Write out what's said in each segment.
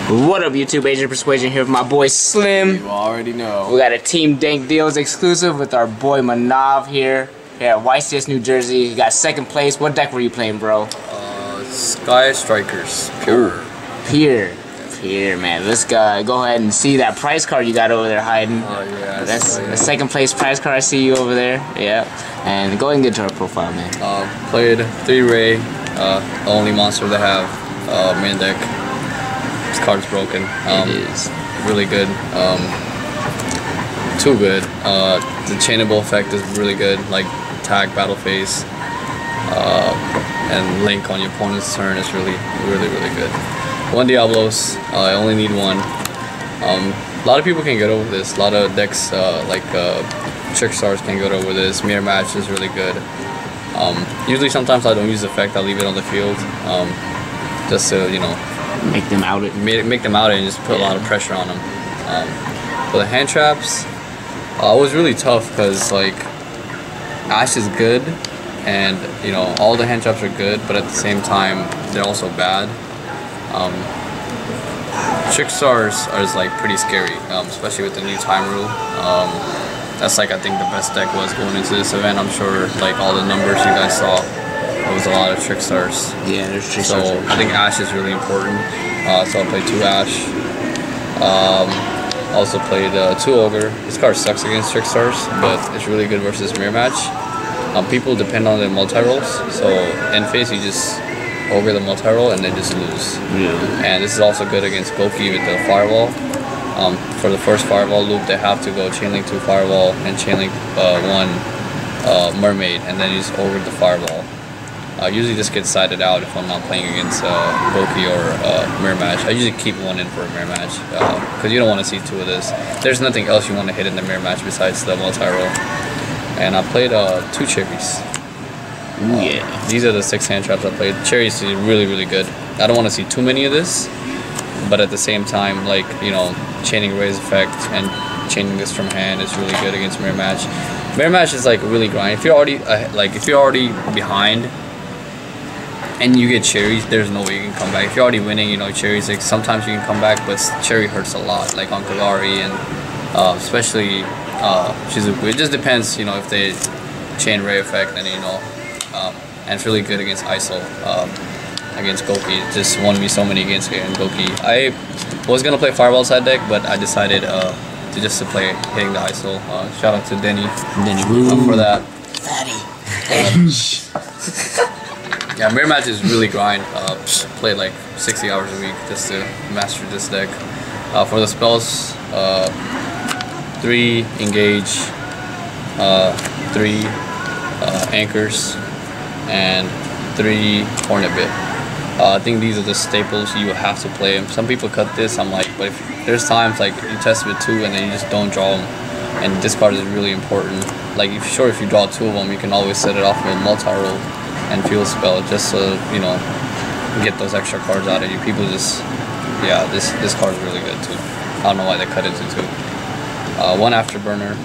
What up, YouTube? Agent Persuasion here with my boy Slim. You already know. We got a Team Dank Deals exclusive with our boy Manav here at YCS, New Jersey. You got second place. What deck were you playing, bro? Sky Strikers. Pure. Pure, man. Let's go ahead and see that prize card you got over there hiding. Oh, yeah. That's the second place prize card. I see you over there. Yeah. And go ahead and get to our profile, man. Played 3-ray. The only monster they have. Main deck. This card's broken. It is. Really good. Too good. The chainable effect is really good. Like tag, battle phase, and link on your opponent's turn is really good. 1 Diablos. I only need 1. A lot of people can get over this. A lot of decks like Trick Stars can get over this. Mirror Match is really good. Usually, sometimes I don't use the effect. I leave it on the field, just to make them out it. Make them out it and just put a lot of pressure on them. For the hand traps, it was really tough because like Ash is good, and all the hand traps are good, but at the same time they're also bad. Trick Stars is like pretty scary, especially with the new time rule. That's like I think the best deck was going into this event. I'm sure like all the numbers you guys saw, it was a lot of Trick Stars. Yeah, there's Trick Stars. So I think Ash is really important. So I played 2 Ash. Also played 2 Ogre. This card sucks against Trick Stars, but it's really good versus Mirror Match. People depend on the multi-rolls, so in face you just Ogre the multi-roll and they just lose. Yeah. And this is also good against Goki with the Firewall. For the first Firewall loop, they have to go Chainlink 2 Firewall and Chainlink 1 Mermaid, and then you just Ogre the Firewall. Usually just get sided out if I'm not playing against Goki or Mirror Match. I usually keep 1 in for a Mirror Match because you don't want to see 2 of this. There's nothing else you want to hit in the Mirror Match besides the multi-roll. And I played 2 Cherries. Ooh, yeah. These are the 6 hand traps I played. Cherries is really good. I don't want to see too many of this, but at the same time, like chaining raise effect and chaining this from hand is really good against Mirror Match. Mirror Match is like really grind. If you're already behind and you get cherries, there's no way you can come back. If you're already winning, cherries, like sometimes you can come back, but cherry hurts a lot, like on Kagari and especially Shizuku. It just depends, if they chain ray effect, and and it's really good against ISO, against Goki. It just won me so many against Goki. I was gonna play Fireball side deck, but I decided to play hitting the ISO. Shout out to Denny for that. Yeah, Mirror Match is really grind. Played like 60 hours a week just to master this deck. For the spells, 3 Engage, 3 Anchors, and 3 Hornet Bit. I think these are the staples you have to play. Some people cut this, I'm like, but there's times like you test with 2 and then you just don't draw them, and this card is really important. Like if you draw 2 of them, you can always set it off with a multi-roll and field spell just so get those extra cards out of you. People just, yeah, this card is really good too. I don't know why they cut it to 2. 1 Afterburner,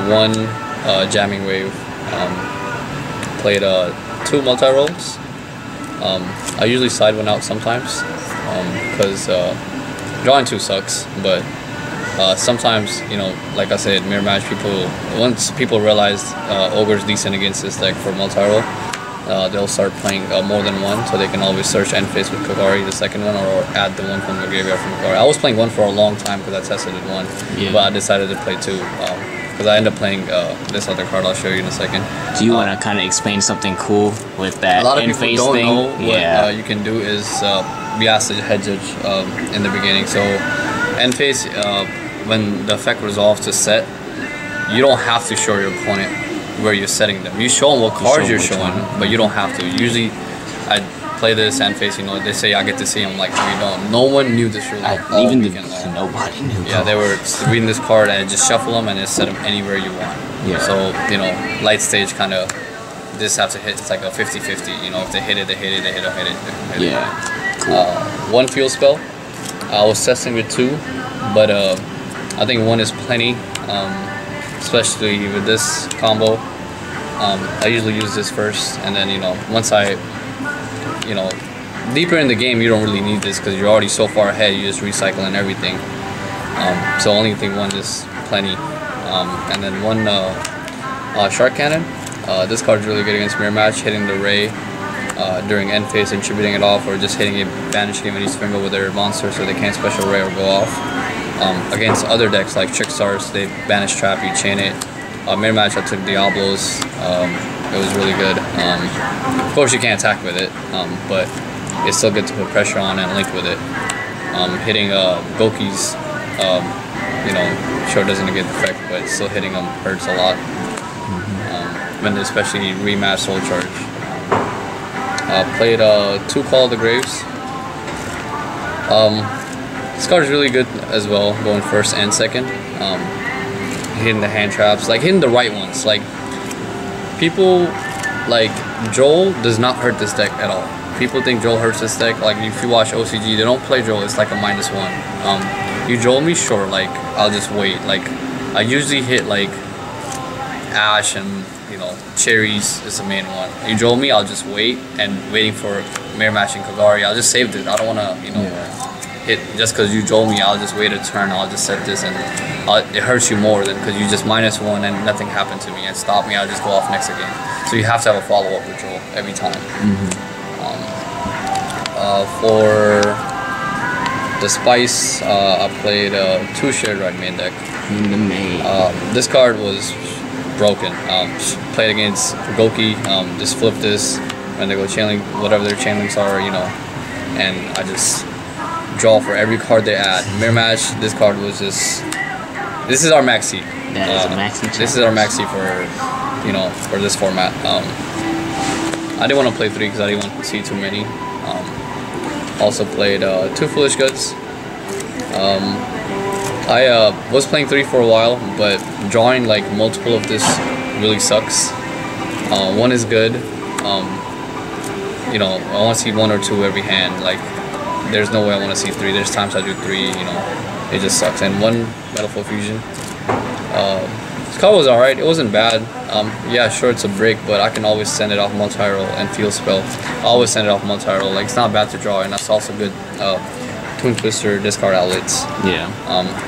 1 Jamming Wave. Played 2 multi-rolls. I usually side 1 out sometimes because drawing 2 sucks, but sometimes like I said, Mirror Match, once people realize Ogre's decent against this deck for multi-roll, they'll start playing more than 1, so they can always search end phase with Kagari, the second one, or add the 1 from the graveyard from Kagari. I was playing 1 for a long time because I tested it 1, but I decided to play 2 because I ended up playing this other card I'll show you in a second. Do you want to kind of explain something cool with that a lot of end people phase don't thing? know what you can do is we asked the head judge in the beginning. So end phase, when the effect resolves to set, you don't have to show your opponent where you're setting them. You show them what cards you're showing, but you don't have to. Usually, I play this end phase. They say I get to see them, like we don't. No one knew this really. Nobody knew. Yeah, they were reading this card and just shuffle them and just set them anywhere you want. Yeah. So light stage kind of just have to hit. It's like a 50-50. If they hit it, they hit it. They hit it. Yeah. Cool. 1 field spell. I was testing with 2, but I think 1 is plenty, especially with this combo. I usually use this first, and then once I deeper in the game, you don't really need this because you're already so far ahead. You just recycle and everything. So only thing one is plenty. And then one Shark Cannon. This card's really good against mirror match, hitting the Ray during end phase and tributing it off, or just hitting it, banishing it each finger with their monster so they can't special Ray or go off. Against other decks like Trick Stars, they banish trap, you chain it. Mirror match, I took Diablos. It was really good. Of course, you can't attack with it, but it's still good to put pressure on and link with it. Hitting Goki's, you know, sure doesn't get the effect, but still hitting them hurts a lot. And especially rematch Soul Charge. Played 2 Call of the Graves. This card is really good as well, going first and second. Hitting the hand traps, like hitting the right ones. Like people, like Joel does not hurt this deck at all. People think Joel hurts this deck. Like if you watch OCG, they don't play Joel. It's like a -1. You Joel me, sure. Like I'll just wait. Like I usually hit like Ash and Cherries is the main one. You Joel me, I'll just wait and waiting for mirror matching Kagari. I'll just save this. I don't wanna hit just because you Joel me. I'll just wait a turn. I'll just set this and it hurts you more than because you just -1 and nothing happened to me and stop me. I'll just go off next again. So you have to have a follow up with Joel every time. For the Spice, I played 2 shared right main deck. In the main. This card was broken. Played against Goki, just flip this when they go chainlink, whatever their chainlinks are, and I just draw for every card they add. Mirror match, this card was just, this is our maxi. That is a maxi. This is our maxi for, for this format. I didn't want to play 3 because I didn't want to see too many. Also played 2 Foolish Goods. I was playing 3 for a while, but drawing like multiple of this really sucks. 1 is good. I want to see 1 or 2 every hand. Like, there's no way I want to see 3. There's times I do 3. It just sucks. And 1 Metalfoil Fusion. This card was alright. It wasn't bad. Yeah, sure, it's a break, but I can always send it off multi-roll and field spell. I always send it off multi-roll. Like, it's not bad to draw, and that's also good. Twin Twister, discard outlets. Yeah.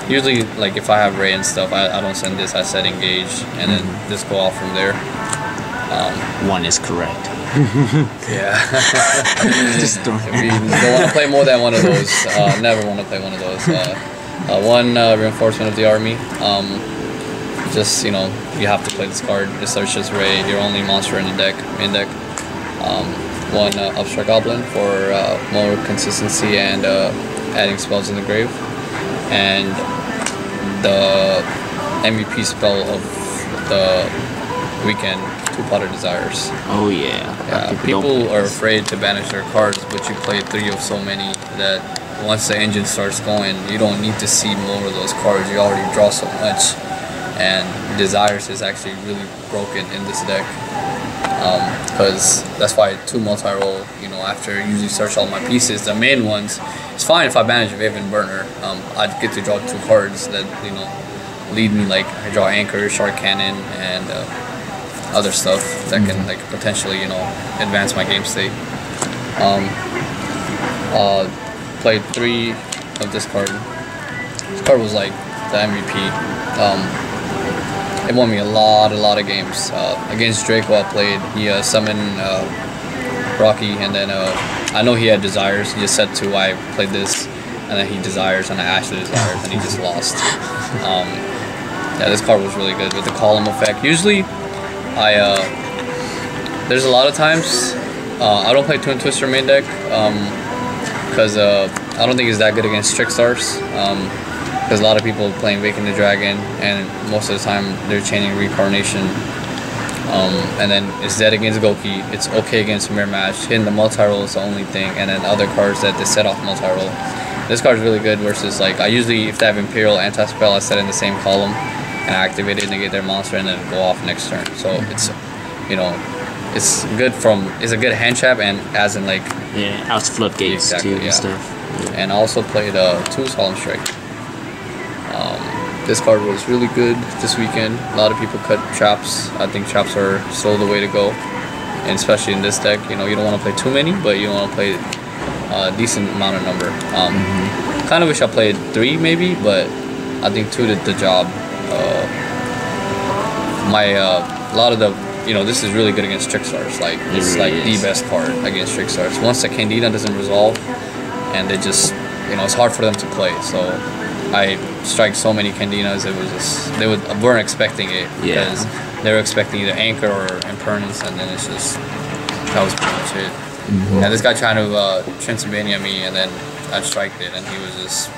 Usually, like if I have Ray and stuff, I don't send this. I set engage and then just go off from there. 1 is correct. Yeah. Just don't. If you don't want to play more than 1 of those. Never want to play 1 of those. 1 reinforcement of the army. Just you have to play this card. It searches Ray, your only monster in the deck, main deck. 1 Upstart Goblin for more consistency and adding spells in the grave, and the MVP spell of the weekend, 2 Potter Desires. Oh yeah. People are afraid to banish their cards, but you play 3 of so many that once the engine starts going, you don't need to see more of those cards. You already draw so much, and Desires is actually really broken in this deck. Because that's why 2 multi-roll, after I usually search all my pieces, the main ones, it's fine if I banish Vaven Burner. I'd get to draw 2 cards that, lead me, like I draw Anchor, Shark Cannon, and other stuff that can, like, potentially, advance my game state. Played 3 of this card. This card was, like, the MVP. It won me a lot of games. Against Draco, I played. He summoned Rocky, and then I know he had Desires. He just said 2. I played this, and then he Desires, and I actually Desires, and he just lost. Yeah, this card was really good with the column effect. Usually, there's a lot of times I don't play Twin Twister main deck because I don't think it's that good against Trick Stars. Because a lot of people are playing Waking the Dragon, and most of the time they're chaining Reincarnation. And then it's dead against Goki. It's okay against Mirror Match. Hitting the multi-roll is the only thing, and then other cards that they set off multi-roll. This card is really good versus, like, I usually, if they have Imperial anti-spell, I set in the same column and I activate it and negate their monster and then go off next turn. So it's, it's good it's a good hand trap, and as in, like, yeah, outs floodgates too and stuff. Yeah. And I also played 2 Solemn Strike. This card was really good this weekend. A lot of people cut traps. I think traps are still the way to go, and especially in this deck. You don't want to play too many, but you don't want to play decent amount of number. Kind of wish I played 3 maybe, but I think 2 did the job. A lot of the, this is really good against trick stars. Like it's really like the best card against trick stars. Once the Candida doesn't resolve, and they just, it's hard for them to play. So I strike so many Candinas. It was just weren't expecting it because they were expecting either anchor or impermanence, and then it's just that was pretty much it. And this guy trying to Transylvania me, and then I striked it, and he was just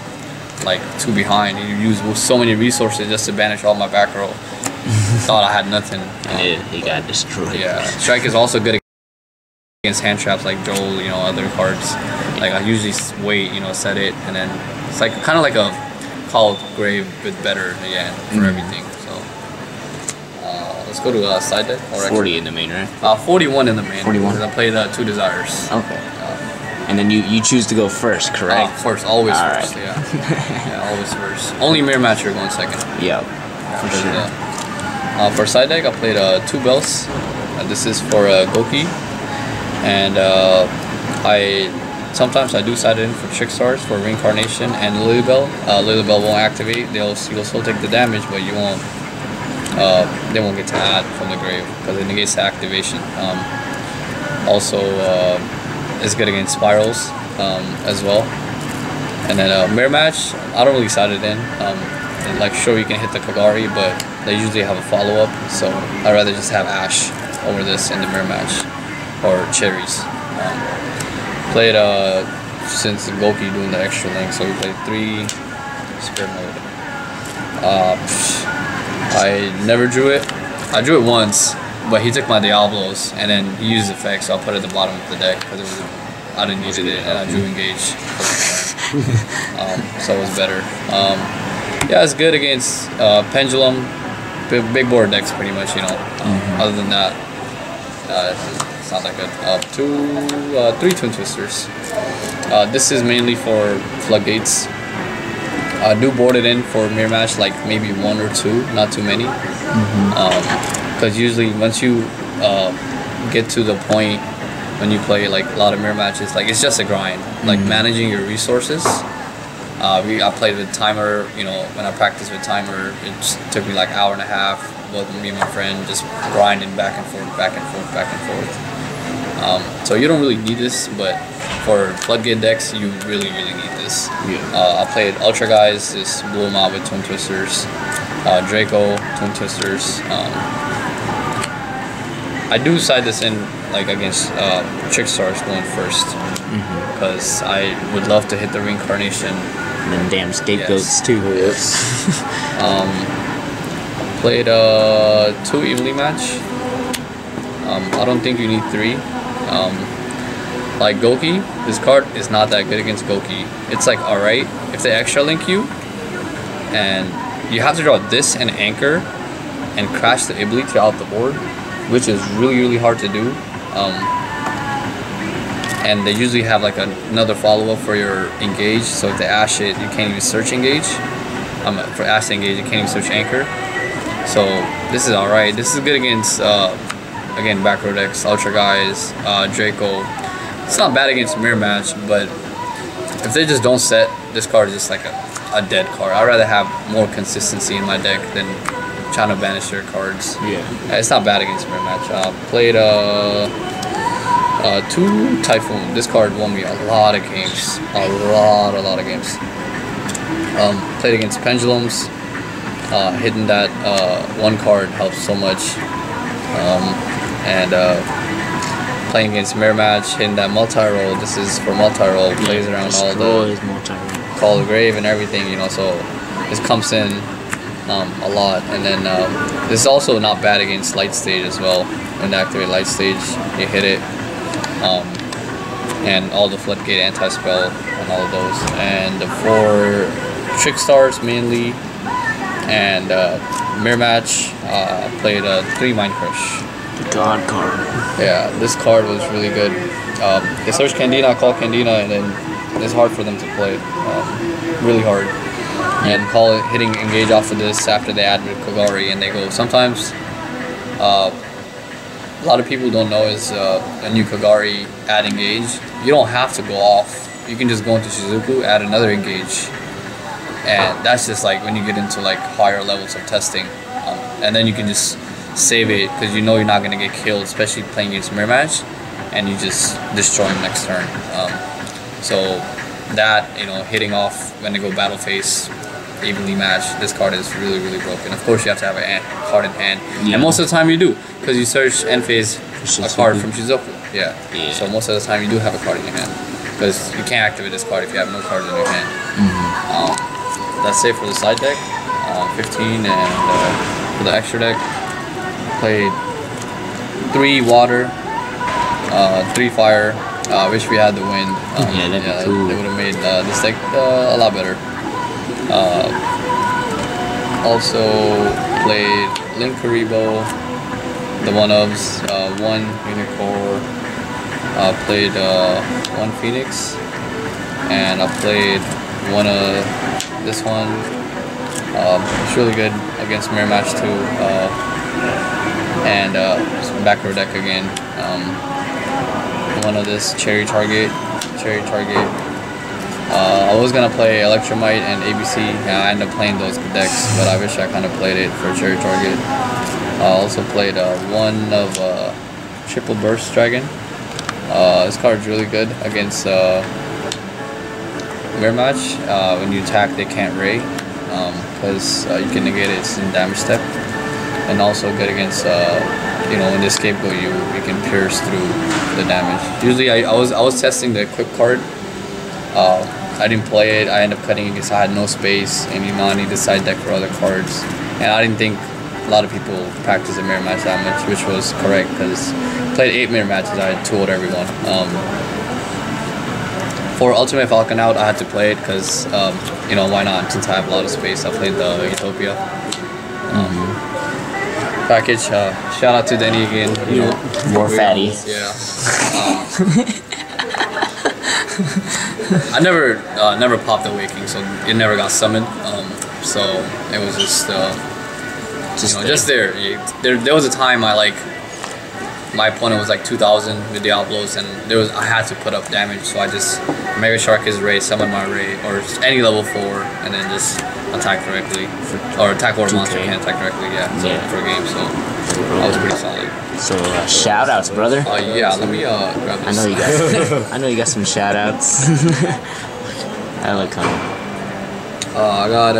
like 2 behind. He used so many resources just to banish all my back row. Thought I had nothing. He got destroyed. Yeah, strike is also good against hand traps like Joel, other cards. Like I usually wait, set it, and then it's like kind of like a Call Grave, but better again for everything. So let's go to side deck. Or 40 in the main, right? 41 in the main. 41. Because I played 2 Desires. Okay. And then you choose to go first, correct? First, always All first. right. Yeah, always first. Only mirror match you're going second. Yep. For sure. For side deck, I played 2 bells. This is for Goki, and sometimes I do side it in for trick stars for reincarnation and Lilybell. Lilybell won't activate. You'll still take the damage, but you won't. They won't get to add from the grave because it negates the activation. Also, it's good against spirals as well. And then mirror match, I don't really side it in. Like sure you can hit the Kagari, but they usually have a follow-up, so I'd rather just have Ash over this in the mirror match, or Cherries. Played since Goki doing the extra link, so we played 3 spirit mode. I never drew it. I drew it once, but he took my Diablos, and then he used effects, so I put it at the bottom of the deck because I didn't use it, and I drew engage. So it was better. Yeah, it's good against Pendulum, big board decks pretty much, Other than that, it's not that good. 3 Twin Twisters. This is mainly for Floodgates. I do board it in for mirror match, like maybe 1 or 2, not too many. Because usually once you get to the point when you play like a lot of mirror matches, like it's just a grind. Like managing your resources. I played with timer, when I practiced with timer, it just took me like an hour and a half, both me and my friend just grinding back and forth, back and forth, back and forth. So you don't really need this, but for Floodgate decks, you really, really need this. I played Ultra Guys, just blew them out with Twin Twisters, Draco, Twin Twisters. I do side this in like against Trick Stars going first, because I would love to hit the reincarnation. And then damn scapegoats too. Played 2 evenly match. I don't think you need 3. Like Goki, this card is not that good against Goki. It's like alright if they extra link you, and you have to draw this and anchor and crash the Ibli throughout the board, which is really, really hard to do. And they usually have like another follow-up for your engage, so if they ash it, you can't even search engage. For ash to engage, you can't even search anchor. So this is alright. This is good against again back row decks, Ultra Guys, Draco. It's not bad against mirror match, but if they just don't set, this card is just like a dead card. I'd rather have more consistency in my deck than trying to banish their cards. It's not bad against mirror match. Played 2 Typhoon. This card won me a lot of games. A lot of games. Played against Pendulums. Hitting that 1 card helps so much. Playing against mirror match, hitting that multi-roll. This is for multi-roll. Plays around all the Call the Grave and everything, so this comes in a lot. And then this is also not bad against Light Stage as well. When they activate Light Stage, you hit it. And all the Floodgate anti-spell and all of those. And for Trick Stars mainly, and mirror match, played 3 Mind Crush. The God card. Yeah, this card was really good. They search Candina, call Candina, and then it's hard for them to play. Really hard. And hitting engage off of this after they add Kogari, and they go sometimes. a lot of people don't know is a new Kagari add engage. You don't have to go off. You can just go into Shizuku, add another engage, and that's just like when you get into like higher levels of testing, and then you can just save it because you know you're not gonna get killed, especially playing against mirror match, and you just destroy him next turn. So that, you know, hitting off when they go battle phase evenly matched, this card is really, really broken. Of course, you have to have a card in hand, and most of the time you do, because you search end phase a card from Shizuku. Yeah. So most of the time you do have a card in your hand, because you can't activate this card if you have no cards in your hand. That's it for the side deck. 15, and for the extra deck, played 3 water, 3 fire. Wish we had the wind. That'd be cool. They would have made this deck a lot better. Also played Link Karibo, the one-ofs, 1 Unicorn, played 1 Phoenix, and I played one of this one. It's really good against mirror match too, and back row deck again. One of this cherry target. I was gonna play Electromite and ABC, and I ended up playing those decks, but I wish I kind of played it for cherry target. I also played one of Triple Burst Dragon. This card's really good against mirror match. When you attack, they can't ray, because you can negate its damage step, and also good against you know, when they scapegoat you, you can pierce through the damage. Usually, I was testing the equip card. I didn't play it. I ended up cutting it because I had no space, and you know, I needed side deck for other cards, and I didn't think a lot of people practice a mirror match that much, which was correct, because I played 8 mirror matches. I had tooled everyone. For Ultimate Falcon out, I had to play it because you know, why not? Since I have a lot of space, I played the Utopia package. Shout out to Denny again. You know, more fatty. Yeah. I never popped Awakening, so it never got summoned. So it was just you know, just there. There was a time my opponent was like 2,000 with Diablos, and I had to put up damage, so I just Mega Shark his Ray, summon my Ray, or any level 4, and then just attack directly, or attack or monster can't attack directly. For a game, so that was pretty solid. So shout outs, brother. Yeah, let me grab this. I know you got some shout outs. I like coming. I got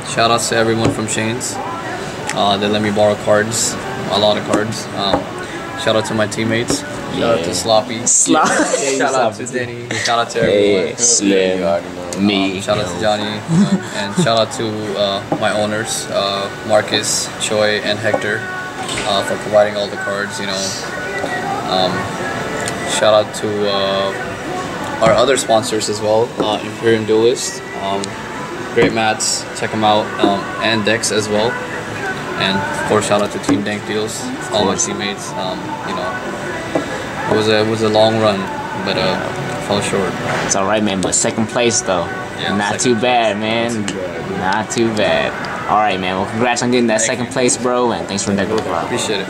shout outs to everyone from Shane's. They let me borrow cards, a lot of cards. Shout out to my teammates. Shout out to Sloppy. Shout out to Denny. Shout out to everyone. Slim. Me. Shout out to Johnny. And shout out to my owners, Marcus, Choi, and Hector, for providing all the cards. You know. Shout out to our other sponsors as well, Imperium Duelist. Great mats. Check them out. And decks as well. And of course, shout out to Team Dank Deals, all my teammates. You know, it was a long run, but fell short. It's all right, man. But second place though, not too bad, man. Not too bad. All right, man. Well, congrats on getting that second place, bro, and thanks for the deck. Appreciate it.